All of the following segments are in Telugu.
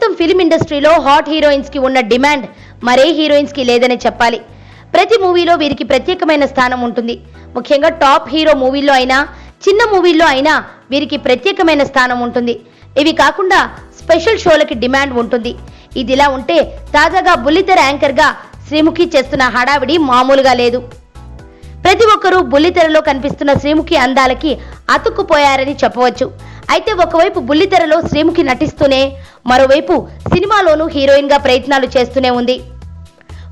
ప్రస్తుతం ఫిల్మ్ ఇండస్ట్రీలో హాట్ హీరోయిన్స్ కి ఉన్న డిమాండ్ మరే హీరోయిన్స్ కి లేదనే చెప్పాలి. ప్రతి మూవీలో వీరికి ప్రత్యేకమైన స్థానం ఉంటుంది. ముఖ్యంగా టాప్ హీరో మూవీల్లో అయినా చిన్న మూవీల్లో అయినా వీరికి ప్రత్యేకమైన స్థానం ఉంటుంది. ఇవి కాకుండా స్పెషల్ షోలకి డిమాండ్ ఉంటుంది. ఇదిలా ఉంటే తాజాగా బుల్లితెర యాంకర్ గా శ్రీముఖి చేస్తున్న హడావిడి మామూలుగా లేదు. ప్రతి ఒక్కరూ బుల్లితెరలో కనిపిస్తున్న శ్రీముఖి అందాలకి అతుక్కుపోయారని చెప్పవచ్చు. అయితే ఒకవైపు బుల్లితెరలో శ్రీముఖి నటిస్తూనే మరోవైపు సినిమాలోనూ హీరోయిన్ గా ప్రయత్నాలు చేస్తూనే ఉంది.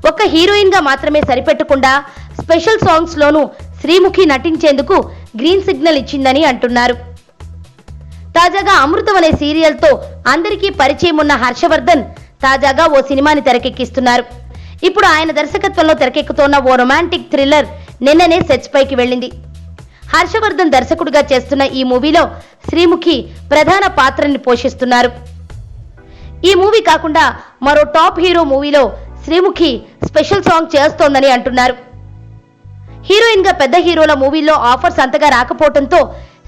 ఒక్క హీరోయిన్ గా మాత్రమే సరిపెట్టకుండా స్పెషల్ సాంగ్స్ లోనూ శ్రీముఖి నటించేందుకు గ్రీన్ సిగ్నల్ ఇచ్చిందని అంటున్నారు. తాజాగా అమృతం అనే సీరియల్ తో అందరికీ పరిచయం ఉన్న హర్షవర్ధన్ తాజాగా ఓ సినిమాని తెరకెక్కిస్తున్నారు. ఇప్పుడు ఆయన దర్శకత్వంలో తెరకెక్కుతోన్న ఓ రొమాంటిక్ థ్రిల్లర్ నిన్ననే సెట్స్ పైకి వెళ్ళింది. హర్షవర్ధన్ దర్శకుడిగా చేస్తున్న ఈ మూవీలో శ్రీముఖి ప్రధాన పాత్రని పోషిస్తున్నారు. ఈ మూవీ కాకుండా మరో టాప్ హీరో మూవీలో శ్రీముఖి స్పెషల్ సాంగ్ చేస్తోందని అంటున్నారు. హీరోయిన్ గా పెద్ద హీరోల మూవీల్లో ఆఫర్స్ అంతగా రాకపోవడంతో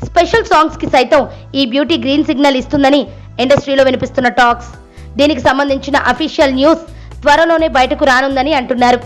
స్పెషల్ సాంగ్స్ కి సైతం ఈ బ్యూటీ గ్రీన్ సిగ్నల్ ఇస్తుందని ఇండస్ట్రీలో వినిపిస్తున్న టాక్స్. దీనికి సంబంధించిన అఫీషియల్ న్యూస్ త్వరలోనే బయటకు రానుందని అంటున్నారు.